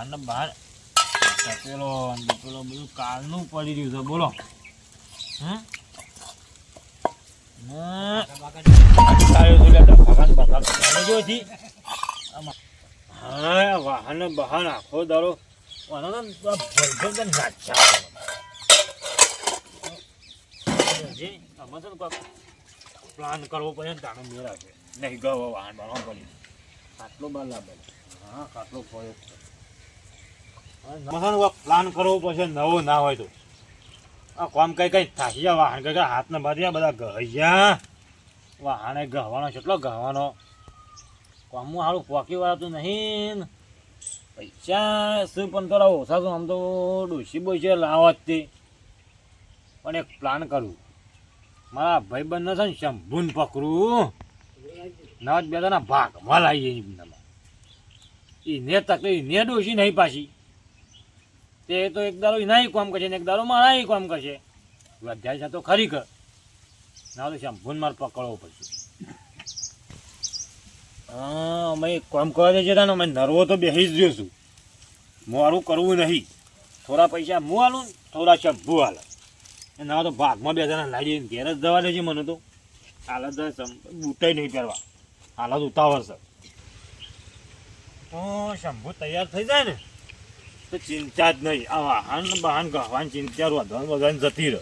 વાહન ને બહાર તપેલો બધું કાલનું પડી રહ્યું છે બોલો. વાહન બહાર આખો દારો પ્લાન કરવો પડે ને તાનો મેળા છે નહીં ગયો વાહન બહાર પડી ખાટલો બરાબર. હા ખાટલો પડ્યો પ્લાન કરવો પડશે નવો ના હોય તો આ કોમ કઈ થાકી જાય વાહન કઈ હાથ ને બાંધ્યા બધા ગહ્યા વાહણે ગહવાનો કેટલો ગહવાનો કોમું સારું પોકી વાળતું નહીં પૈસા શું પણ થોડા ઓછા છું આમ તો ડોસી બોસી લાવત તે પણ એક પ્લાન કરું મારા ભાઈબંધ છે ને શંભુન પકડું નવા બે ના ભાગમાં લાવીએ એને તકલીફ ને ડોસી નહીં પાછી તે તો એક દારો એના કામ કરશે ને એક દારો મારા કામ કરશે અધ્યાય છે તો ખરી કર ના તો શંભુન મારે પકડવો પડશે. હા અમે કામ કરવા દે છે ને અમે નરવો તો બેસી જ જોઈશું મારું કરવું નહીં થોડા પૈસા હું હાલું થોડા શંભુ હાલે ના તો ભાગમાં બે જણા લાવી ઘેર જ દવા દેજે મને તો હાલત બૂટાઈ નહીં પહેરવા હાલત ઉતાવળ છે. શંભુ તૈયાર થઈ જાય ને તો ચિંતા જ નહીં આ વાહન બહાન ગહવાની ચિંતા વધવાનું વગર જતી રહે.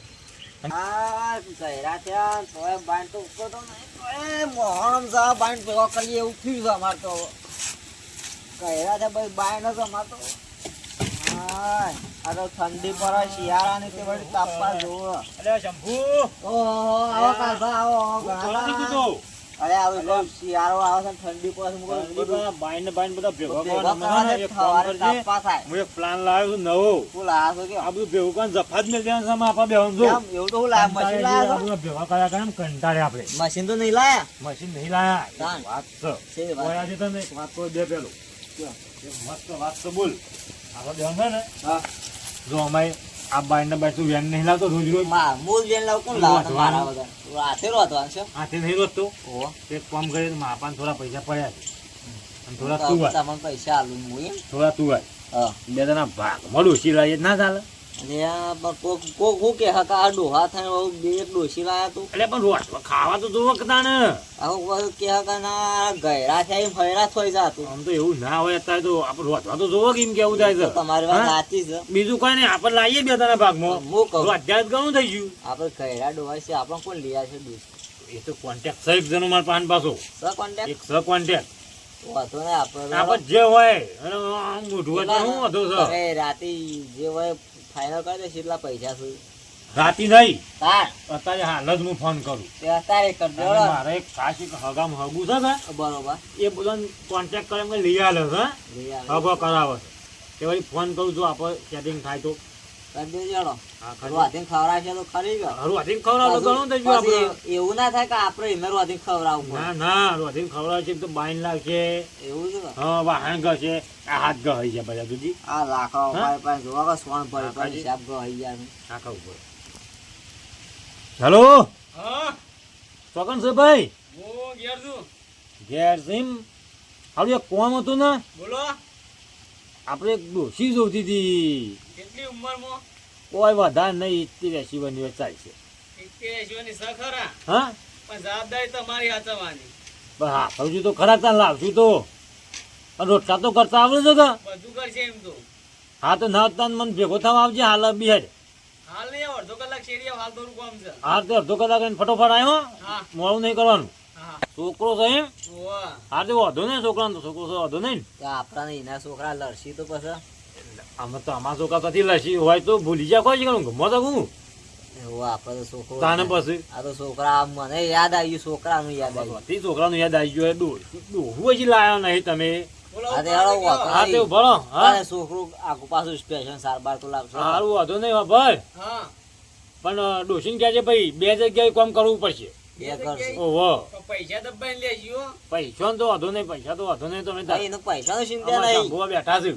ઠંડી પડે શિયાળા ની તાપવા જોવો. શંભુ અરે આવું શિયાળો આવે છે ઠંડી પડે બાઈન બધા ભેગા પ્લાન લાવ્યો છું નવો આ બધું ભેગું કરીને જફા જ મેં એવું તો હું લાયા ભેગા કર્યા કરે કંટાળે આપડે મશીન તો નહીં લાયા મશીન નહીં લાયા વાત છે તને વાત તો દે પેલું મસ્ત વાત તો બોલ આપડે બેહન છે ને જો અમારે આ બાઈન બાઈ તું વેન નહીં લાવતો રોજ રોજ મૂળ વેન લાવ કોણ લાવતો મારા વગર હાથે રોતવાનું છે હાથે નહીં રોતતો એક કામ કરે માપાને થોડા પૈસા પડ્યા છે અને થોડા તું વાય તમને પૈસા આલું હું એમ થોડા તું વાય બે જણા ભાગ મળું સિલાઈ ના ચાલે કોક કે હતા આ ડોહા થાય બે ડોસી લાયા તું એટલે પણ રોજ ખાવા તો જોવો કતા ને આવું કે હતા ના ગયરા થાય ફયરા થઈ જાતું આમ તો એવું ના હોય અત્યારે તો આપણે રોજવા તો જોવો કેમ કેવું થાય છે તમારી વાત સાચી છે બીજું કઈ નહીં આપણે લાવીએ બે જણા ભાગમાં હું કહું અધ્યાય ઘણું થઈ ગયું આપણે ગયરા ડોહા છે આપણે કોણ લીયા છે એ તો કોન્ટેક્ટ સહિત જનો મારા પાન પાછો કોન્ટેક્ટ એક સ કોન્ટેક્ટ વાતો ને આપણે જે હોય મોઢું એટલે શું વધુ છે રાતે જે હોય ફાઈનલ કરી દે કેટલા પૈસા છે રાતી નહીં અત્યારે હાલ જ હું ફોન કરું અત્યારે કરજો મારે એક ખાસ એક હગામ હગું છે ને બરોબર એ બધાને કોન્ટેક્ટ કરે લઈ આલે છે હગો કરાવે છે તે વળી ફોન કરું છું આપણે સેટિંગ થાય તો કરી દેજો રોધીને ખવડાવશે તો ખરી ગયો રોધીને ખવડાવ તો ઘણું થઈ ગયું આપણે એવું ના થાય કે આપણે એમને રોધીને ખવડાવવું ના રોધીને ખવડાવશે તો બાઈન લાગશે એવું છે હા વાહન ગશે આ હાથ ગઈ છે બધા દૂધી આ લાખો પાસે જોવા કે સોન ભરી હિસાબ ગઈ જાય આખા ઉપર હેલો ચોકન છે ભાઈ હું ઘેર છું ઘેર સિમ હારું એક કોમ હતું ને બોલો આપણે એક ડોસી જોતી હતી કેટલી ઉંમરમાં કોઈ વધારે નહીં 80 ની વચ્ચે છે 80 ની સખરા હા પણ જવાબદારી તમારી હાચવવાની બસ હા સમજુ તો ખરા તાર લાવશું તો રોટલા તો કરતા આવડે છે કે બધું કરશે એમ તો હા તો ના તાન મને ભેગો થવા આવજે હાલ બિહાર હાલ નહીં અડધો કલાક શેરીએ હાલ થોડું કામ છે હા તો અડધો કલાક ફટોફટ આવ્યો હા મોડું નહીં કરવાનું હા છોકરો છે એમ ઓવા હા તો વાંધો નહીં છોકરાનો તો છોકરો છે વાંધો નહીં આપણા એના છોકરા લડશી તો પછી અમે તો અમારા છોકરા કથી લસી હોય તો ભૂલી જાય કોઈ ગમો તો હું એવું આપડે તો છોકરો તાને પછી આ તો છોકરા મને યાદ આવ્યું છોકરાનું યાદ આવ્યું છોકરાનું યાદ આવી ગયું ડોહું હજી લાયા નહીં તમે હા તે ભરો હા છોકરું આગુ પાછું સ્પેશિયલ સારવાર તો લાગશે સારું વાંધો નહીં ભાઈ હા પણ ડોસીને કહે છે ભાઈ બે જગ્યાએ કામ કરવું પડશે બે કરશે ઓહો પૈસા દબાઈને લેજો પૈસા તો વાંધો નહીં પૈસા તો વાંધો નહીં તમે એનો પૈસાનો ચિંતા નહીં બેઠા છે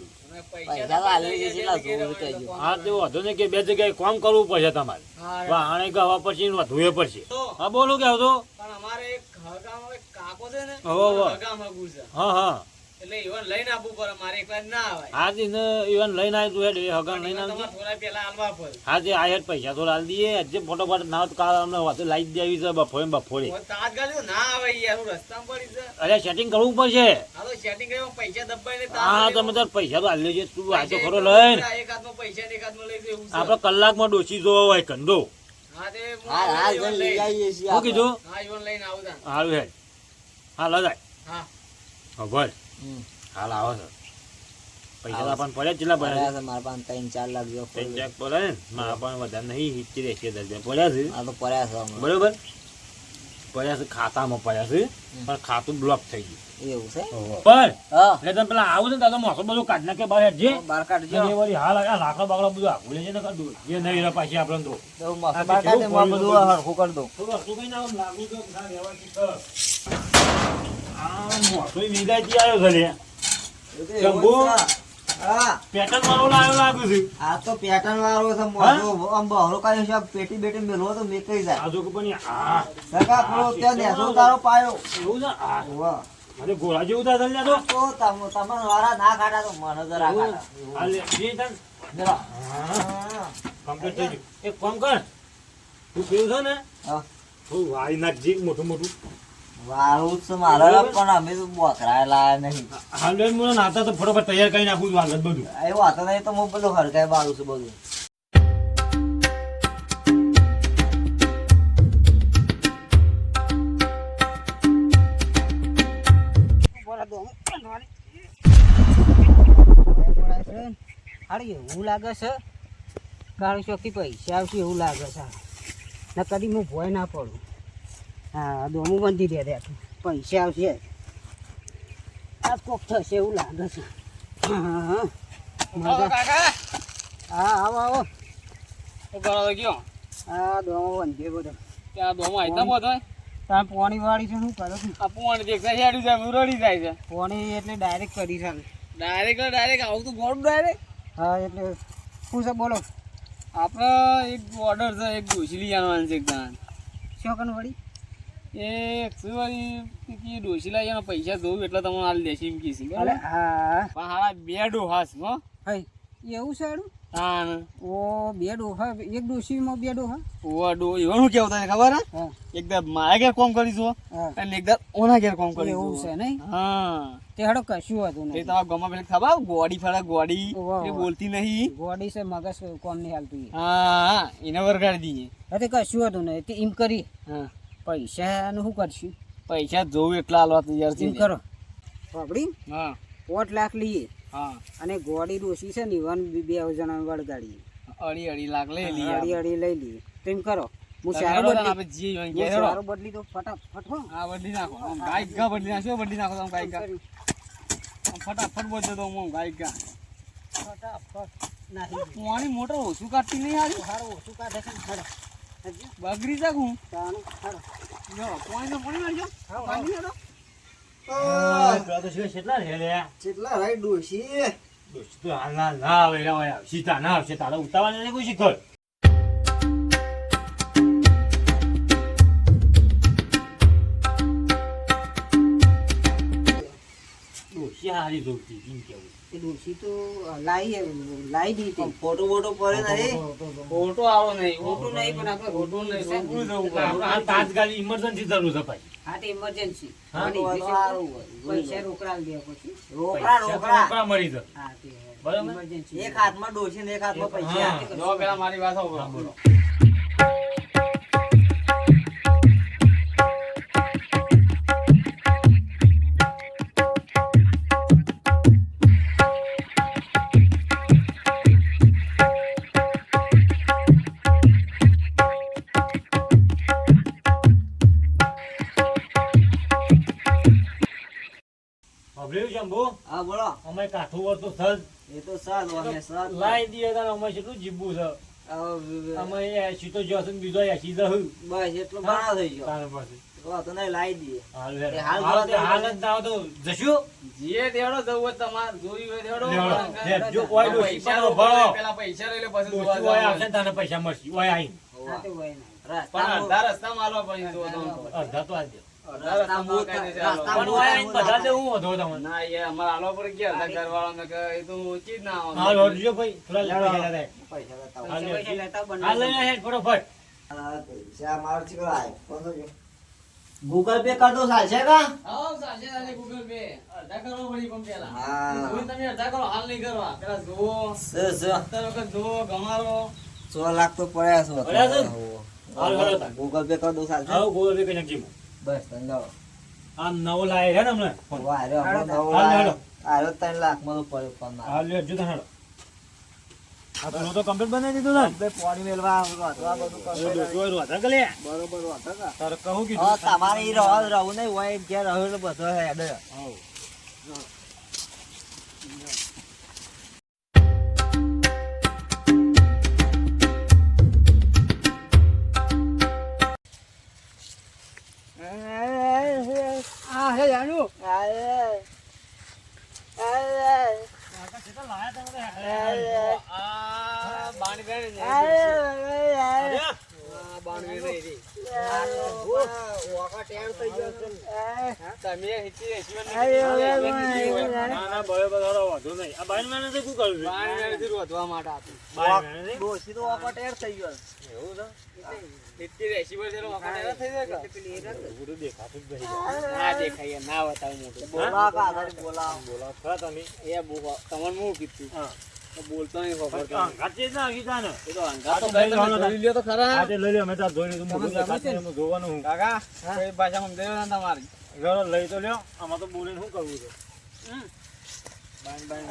પૈસા તો આલવી છે કેટલા જોવું કહેજો હા તો વાંધો નહીં કે બે જગ્યાએ કામ કરવું પડશે તમારે વાહણે ગવા પડશે ને વધુ પડશે હા બોલો કે તો પણ અમારે એક હગામ એક કાકો છે ને હગામ હગામ હગુ છે હા હા એટલે ઈવન લઈને આપવું પડે મારે એકલા જ ના આવાય હાજી ને ઇવન લઈને આવી તું હેડ એ હગન લઈને ઈવન આવજે. તમારે થોડા પહેલા આલવા પડે હાજી આ હેડ પૈસા તો લાલ દઈએ હજે ફોટોફોટ ના તો કાલ અમને વાતો લાવી દેવી છે બફોરે બફોરે. હવે તાત્કાલિક તો ના આવે યાર હું રસ્તામાં પડી છે અરે સેટિંગ કરવું પડશે. આ તો સેટિંગ કરીને પૈસા દબાઈને હા તમે તાર પૈસા તો હાલ લેજે તું આજે ખરો લઈને એક હાથમાં પૈસા ને એક હાથમાં લઈ દે એવું છે. આપડે કલાકમાં ડોસી જોવો હોય કંદો. હા તે હું હાલ ઈવન લઈ લઈને- આવીએ છીએ શું કીધું? હા ઈવન લઈને આવું તાન. હારું હેડ હા લજાય હા હા ભલ હમ. હાલ આવો છે પૈસા તો આપણને પડ્યા કેટલા પડ્યા પડ્યા છે મારા પાસે 3-4 લાખ જેવા ત્રણ પડ્યા. ચાક પડે ને મારા પણ વધારે નહીં 70-80 હજાર રૂપિયા પડ્યા છે આ તો પડ્યા છે હમણાં. બરોબર પડ્યા છે ખાતામાં પડ્યા છે પણ ખાતું બ્લોક થઈ ગયું એવું છે પણ હા એટલે તમે પેલા આવું છે ને તો મોસો બધું કાઢ નાખે બહાર હેઠજે. બાર કાઢજો અને એ વળી હાલ આ લાકડો બાકડો બધું આખું લેજે ને કાઢું જે નહીં રહે પાછી આપણે તો તો મસ્ત બાર કાઢે હું આ બધું હરખું કરી દઉં. થોડું હરખું કઈ ના આમ લાગુ તો ના રહેવાથી કર. આ મોસો વિદાયથી આવ્યો છે લે. શંભુ? હા પેટર્ન વાળો લાવ્યો લાગુ છે આ તો પેટર્ન વાળો છે મોટો આમ બહરો કાઢી છે પેટી બેટી મેલવો તો મેકાઈ જાય આ જો કે પણ આ સગા પેલો ત્યાં નેસો તારો પાયો એવું છે આ વાહ અરે ગોળા જેવું થાય ચાલ તો તો તમને વાળા ના કાઢા તો મને જરા કાઢા આ લે જે તન જરા હા કમ્પ્લીટ થઈ ગયું એક કામ કર તું કેવું છે ને હા તું વાળી નાખજે મોટું મોટું વાળું જ છે મારા પણ અમે તો બોકરાયેલા નહીં હાલ બેન મને નાતા તો ફટોફટ તૈયાર કરી નાખું છું હાલ જ બધું એવું હતો નહીં તો હું પેલું હરકાય બાળું છું બધું અરે એવું લાગે છે કાળું ચોકી પૈસા આવશે એવું લાગે છે ને કદી હું ભોય ના પડું હા દોમું બંધી દે દે પૈસા આવશે આ કોક થશે એવું લાગે છે હા હા આવો કાકા હા આવો આવો તો કરો તો કયો હા દોમો બંધીએ બધો ત્યાં દોમો આઈતા બધો ત્યાં પોણી વાળી છે શું કરો છું આ પોણી દેખતા હેડું જાય રડી જાય છે પોણી એટલે ડાયરેક્ટ કરી છે ડાયરેક્ટ આવું તો ગોળ ડાયરેક્ટ હા એટલે શું છે બોલો આપણે એક ઓર્ડર છે એક ડોસી લઈ આવવાનું છે એક દાન શું કન વળી એ શું વળી ડોસી લઈ આવવાના પૈસા જોઉં એટલે તમને હાલ દેશે એમ કીધી અરે બરાબર હા પણ હારા બે ડોહાસ હો હઈ એવું છે એનું હા ઓ બે ડોહા એક ડોશીમાં બે ડોહા ઓવા ડો એવું શું કેવું તને ખબર હે હા એકદમ મારા ઘેર કોમ કરીશું હા અને એકદમ ઓના ઘેર કોમ એવું કરીશું છે નહીં હા તે હાડો કશું હતું એ નહીં તમારા ગામમાં પેલી ખબર ગોડી ફરે ગોડી વાહ, એ વાહ. બોલતી નહીં ગોડી છે મગજ કોમ નહીં હાલતું હા એને વરગાડી દઈએ તે કશું હતું નહીં તે એમ કરી હા પૈસાનું શું કરશું પૈસા જોવું એટલા હાલવા તૈયાર એમ છે કરો બાબડી હા 5 લાખ લઈએ હા અને ગોડી ડોસી છે ને ઈવન બે જણા વળગાડીએ અડી લાખ લઈ લઈએ અડી અડી લઈ લઈએ તો એમ કરો હું તમે સારો હેડો ને બદલી આપણે જઈએ અહીં હું ઘેર હેડો. સારો બદલી તો ફટાફટ હો હા બદલી નાખો આમ ગાય ગા બદલી નાખો બદલી નાખો તમે ગાય ગા આમ ફટાફટ બોલજો તો હું ગાય ગા ફટાફટ નાખી પાણી મોટર ઓછું કાઢતી નહીં આવી સારું ઓછું કાઢે છે ને હાડો હજી બગડી શકું તાનું હાડો જો પાણી મારજો હા, પાણી હેડો પેલા તો શું કેટલા છે લે કેટલા રાઈ ડોશી દોસ્ત તો હાલ ના આવે રે હોય સીતા ના આવશે તારે ઉતાવળ ને કોઈ શીખર ડોસી હારી જોતી એમ કેવું એ ડોસી તો લાઈ દીધી ફોટો બોટો પડે નહીં ફોટો આવો નહીં ખોટું નહીં પણ આપણે ફોટો નહીં ખોટું રોકડું જવું આપણે આ તાત્કાલિક ઇમરજન્સી જરૂર છે ભાઈ હા તે ઇમરજન્સી હા, તો આ તો સારું હોય. પૈસા રોકડા દે પછી રોકડા પૈસા તો રોકડા રોકડા મળી જાય હા તે બરાબર. ઇમરજન્સી એક હાથમાં ડોશી ને એક હાથમાં પૈસા હા. જો પેલા મારી વાત સાંભળો. બોલો અભરેવ શંભુ હા બોલો અમે કાઠું વર તો સજ એ તો સાદ અમે સાદ લાઈ દીએ તાર અમે કેટલું જીવવું છે અમે એ સીતો જોશે ને બીજો એસી દહ બસ એટલો ઘણા થઈ ગયો તાર પાસે તો નહીં લાવી દઈએ હાલ એ હાલ હાલ જવા હાલ જ ના તો જશું જે દેડો જવું હોય તમારે જોઈ હોય દેડો લેવડો. લે, જો કોઈ ડોશી પૈસા પણ ભરો ભરો. પેલા પૈસા લઈ લે પછી ડોશી જોવા ઓય જવાનું. આવશે ને તને પૈસા મળશે ઓય આઈ હા તે હોય ના પણ રસ્તામાં અડધા રસ્તામાં હાલવા પછી જોવા જવાનું. અડધા તો આલ દે રસ્તા બહુ કાઢે છે આ લોકો. પણ ઓય આઈને બધા દે હું વધો તમને ના યાર અમારે આલો પર ગયા હતા ઘરવાળાને કે એ તો ઊંચી જ ના આવે. હાલ હોડજો ભાઈ થોડા લેવડો. પૈસા લેતા પૈસા લેતા હાલ હોય. પૈસા લેતા બનાવો. હાલ લઈને હેડ ફટોફટ પૈસા મારો ચીકલો આય. કોનો જો? ગૂગલ પે કર દો ચાલશે કા? આવો સાચે સાચે ગૂગલ પે અડધા કરો પડી પણ પેલા. હા. હવે તમે અડધા કરો હાલ નહીં કરવા. પેલા જુઓ સ 17 વખત જુઓ ગમારો. 100 લાખ તો પડ્યા છે. પડ્યા છે ને? હાલ હાલ હતા. ગૂગલ પે કર દો ચાલશે? આવો ગોળ પે કઈ નાખજી બસ તને લો. આ નવો લાય છે ને હમણાં ફોન. વાહ, રે, આપણો નવો હાલ, લાયો. હાલો. આયો 3 લાખ માં તો પડ્યો ફોન માં. હાલ લેજો તને હાલો આ તો કમ્પ્લીટ બનાવી દીધું ને બે પોણી મેલવા વાતવા બધું એ કરો. ડોક્ટર હતા કે લે બરોબર વાત કા? તારે કહું કીધું હા, તમારે ઈ રહું નહીં હોય ઘેર રહ્યો એટલે બધો હેડ. હાઉ. આ હે જાનુ આ બાણી બેન ને. બાણી બેન નહીં. તમે હિચી હિચી ના ના બળે બધારો વાંધો નહીં આ બાઈન મેને શું કર્યું છે બાણી બેન થી રોધવા માટે આપી. બાઈન મેને ડોશી તો ઓકો ટેર થઈ ગયો. એવું છે હિચી રેસી પર જેલો વખત એવા થઈ જાય કે બધું દેખાતું જ નહીં ના દેખાય ના બતાવ મોટું. બોલા કા આધારે બોલા. બોલા ખરા તમે એ બહુ તમને હું કીધું હા તો બોલતો નહીં ખબર તો. કાચે જ ના કીધા ને એ તો અંગા તો આ તો ગઈ તમે લઈ જોઈ લ્યો તો ખરા. આજે લઈ લે અમે તાર જોઈ લીધું મોઢું દેખાતું નહીં, એમાં જોવાનું હું કાકા કઈ ભાષામાં સમજાયો ને તમારી. ઘરો લઈ તો લ્યો આમાં તો બોલીને શું કરવું છે બાઈન બાઈન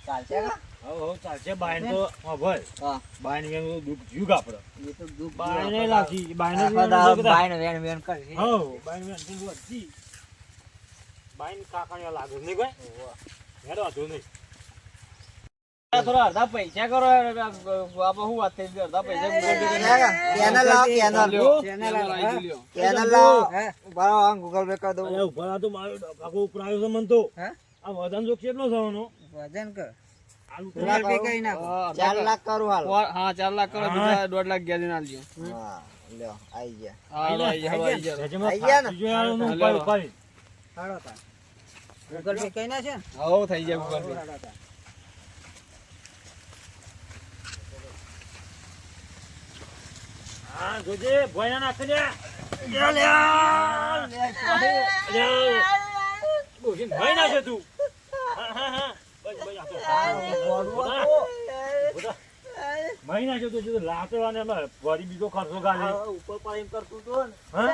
ચાલશે કા? હવે ચાલશે બાઈન તો હા ભાઈ હા. બાઈન વેન દુઃખ જીવ આપડે એ તો દુઃખ બાઈન નહીં લાગી બાઈન આખો દાડો બાઈને વેણ વેણ કરી. હો બાઈન વેન જીવ હતી બાઈન કાકાણિયા લાગે નહીં કોઈ હેડો વાંધો નહીં થોડા અડધા પૈસા કરો આપણે શું વાત થઈ ગઈ અડધા પૈસા ગૂગલ પે કરી કેનલ લાવ, કેનલ. ચેનલ આવી લ્યો. કેનલ લાવ. બરાબર, આમ ગૂગલ પે કર દઉં. અરે ઉભા રહો તો મારો ડબાકો ઉપર આવ્યો છે મન તો હા? આ વજન જો કેટલો થવાનો વજન કર આલુ તો ગૂગલ પે કઈ નાખો હા, 4 લાખ કરું હાલ. હા 4 લાખ કરો બીજા 1.5 લાખ ગેલી ના લ્યો. હા, લ્યો, આઈ ગયા. હા આઈ ગયા. રેજમાં આઈ ગયા ને? ફાટી ગયો યાર, હું હાલો. ઉપાડી. હાડો તાર ગૂગલ પે કઈ ના છે ને હો થઈ જાય ગૂગલ પે. હાડો તાર. હા જોજે ભોયના નાખી દે લે લે બોજી ભોય નાખે તું હા હા હા બસ બસ આ તો ભોય નાખે તું જો લાકડવાને એમાં વળી બીજો ખર્ચો ગાલી ઉપર પર એમ કરતું હતું ને. હા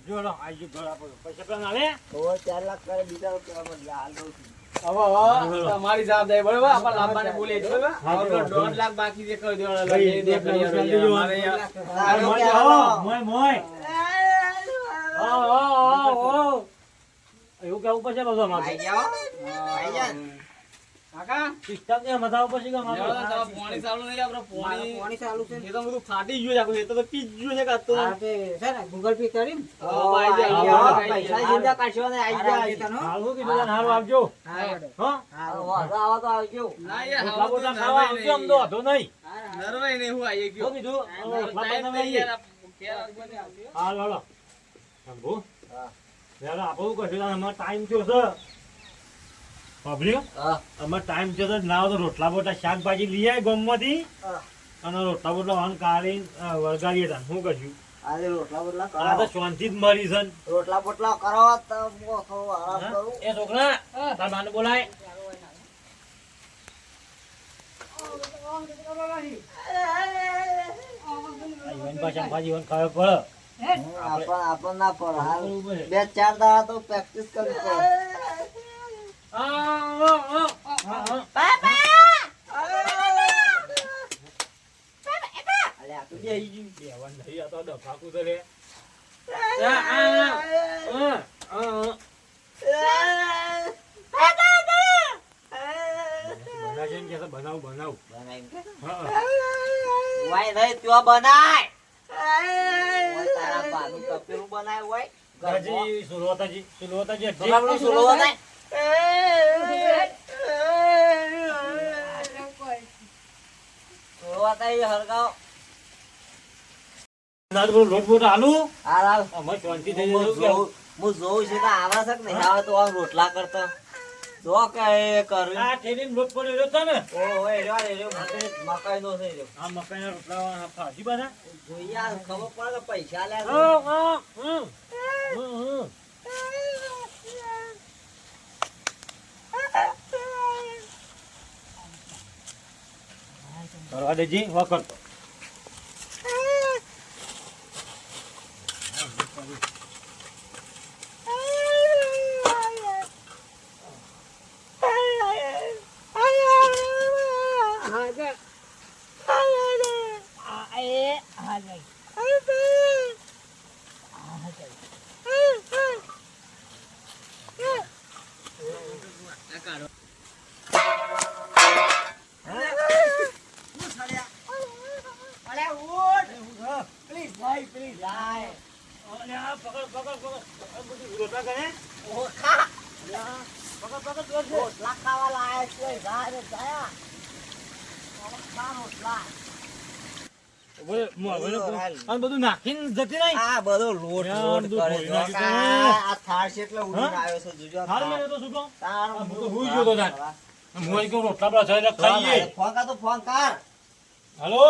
જોડો આઈ ગયો ઘર આપો પૈસા પેલા ના લે તો 4 લાખ કરે બીજા રૂપિયા માં હાલ દઉં છું. હવે તમારી જવાબદારી બરોબર આપણે લાંબાને બોલીએ છીએ, બરોબર હવે 1.5 લાખ બાકી જે કરી દેવાના ભાઈ, લઈ દે કરી ભાઈ, અમારે અરે મોય આવો મોય મોય એવું કેવું પછી બધું આઈ અમારે જાઓ. આઈ જા. કાકા સિસ્ટમ ને મતાવ પછી કે લેવડો અમારે તમારે પાણી ચાલુ નહીં આપણે મારું પાણી પાણી ચાલુ છે ને એ તો બધું ફાટી ગયું છે આખું, એ તો પી જ ગયું છે કાં તો હા તે છે ને ગૂગલ પે કરી હા, આઈ આઈ ગયા, ગયા. આઈ પૈસા ગયા. જિંદા કાઢશો ને આઈ ગયા. હારું કીધું તને હારું આવજો હા હેડો. હા હા વાંધો આવો તો આવજો. ના યાર એટલા હવે તો બધા ખાવા આવજો આમ તો વાંધો નહીં નરવાઈ નહીં હું આવી ગયો શું કીધું ટાઈમ નહીં યાર આ ઘેર આવજો. હાલ હાલો શંભુ હા. યાર આપણું કશું ના અમારે ટાઈમ થયો છે બાબલ્યો હા. અમારે ટાઈમ થયો છે ના હોય તો રોટલા બોટલા શાકભાજી લઈ આય ગામમાંથી હા. અને રોટલા બોટલા વાન કાઢીને વળગાડીએ તાન શું કરશું આજે રોટલા બોટલા આ તો કરો. શાંતિ જ મરી છે ને. રોટલા બોટલા કરો તો હું થોડું આરામ હા? કરું. એ છોકરા તાર બાને બોલાય ઈવન પાછા ભાજી ઈવન ખાવે પડે આપણ ના પડે હાલ. કરવું પડે. 2-4 દાડા તો પ્રેક્ટિસ કરવી પડે. અલ્યા, તું બેહી ગયું. બેહવાન નહીં, આ તો ડફાકું તો લે. બનાવજે ને કે છે, બનાવું બનાવું બનાવીને કે? હા વાય નહીં ત્યો બનાય ઓય તારા બાનું તપેલું બનાય ઓય હજી સુલવતાજી તમારું સુલો બનાય સુલો તાઈ હરગાવ ના તો લોટ બોટ આલુ હાલ અમે શાંતિ થઈ જશું હું જોઉં છું કે આવા છે કે નહીં આવે તો આમ રોટલા કરતા જો કે એ કરું આ ઠેરીને લોટ પડ્યો રહ્યો છે ને ઓય રહ્યો મકાઈ નો થઈ રહ્યો આ મકાઈના રોટલા ફાજી બધા જોઈએ આ ખબર પડે કે પૈસા લે કરવા દેજી વખત રોટલા કરે રોટલા ખાવા લાયક છે જાય જાય રોટલા અને બધું નાખીને જતી નહીં આ બધો લોટ યાર, લોટ બધું કરે ધોઈ છે. નાખ્યું છે. આ થાળ છે એટલે ઉડીને આવ્યો છે જોજો આ હાલ થાળ. મેં તો છૂટો તારો આ હું તો હુઈ ગયો તો તાર. હું અહીં કહું રોટલા પેલા થયેલા ખાઈએ ફોન કર તો ફોન કર હલો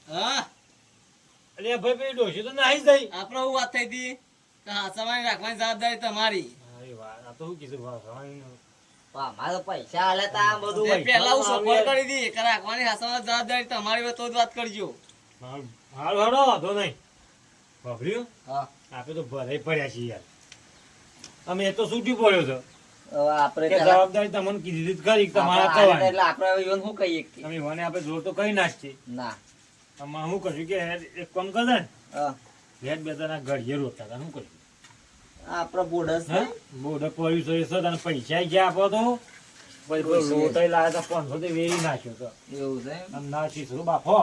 હા અરે ભાઈ ભાઈ ડોશી તો નાહી જ જઈ આપણે હું વાત થઈ હતી કે હાથમાં રાખવાની જવાબદારી તમારી અરે વાહ આ તો શું કીધું વાહ ભાઈ મારે તો પૈસા હાલે તા આ બધું તે પહેલા હું સફળ કરી હતી કે રાખવાની હાથમાં જવાબદારી તમારી હોય તો જ વાત કરજો હારું હારો વાંધો નહીં વાપર્યું હા આપણે તો ભરાઈ પડ્યા છીએ યાર અમે એ તો છૂટી પડ્યો છે હવે આપણે કે પેલા- જવાબદારી તમને કીધી જ ખરી કે તમારા આપણે હાલે કહેવાની એટલે આપણે હવે ઈવન શું કહીએ કે? તમે મને આપણે જોર તો કઈ નાખીએ ના આમાં શું કર્યું કે હેડ એક કામ કરે ને હા. હેડ બે તના ઘડીએ રોટલા હતા શું કર્યું આપણે બોડસ હા બોર્ડ પડ્યું છે એ સર અને પૈસા ગયા આપો તો પછી પેલો લોટાઈ લાવ્યા હતા 500 થી વેરી નાખ્યો તો એવું છે અને ના શીશું બાફો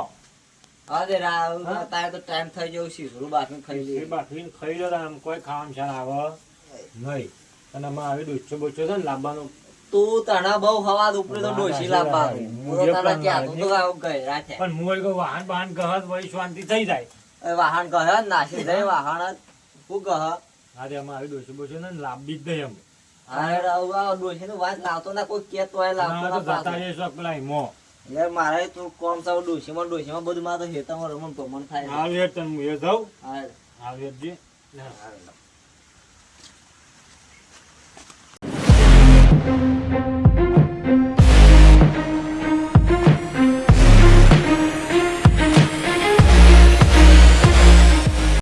અરે રા તારે તો ટાઈમ થઈ ગયો શીશરું બાફી ખાઈ એ લઈએ બાફીને ખાઈ લો આમ કોઈ ખાવાનું છે આવે નહીં અને આમાં આવી ડોચો બોચો છે ને લાવવાનો તું તને બહુ હવા ઉપરે તો વાહ, ડોશી ના, લાવવા ના, હું તો તને ના, ક્યાં ના, તું તો આવું ગઈ રાખે પણ હું કોઈ વાહન વાહન ગહત વળી શાંતિ થઈ જાય એ વાહન કહે નાસી જાય વાહન જ હું કહે આજે આમાં આવી ડોચો બોચો ને લાવવી જ નહીં અરે ડોશી નું વાત લાવતો ના કોઈ કેતો હોય લાવતો અમે તો ના જતા પાછો. રહીશું પેલા ઈમો યાર મારે તું કોમ સાવ ડોશીમાં બધું મારે તો હેતામાં રમણ ભમણ થાય આવી હેડ તને હું એ જાઉં હા આવી હેડ જે ના,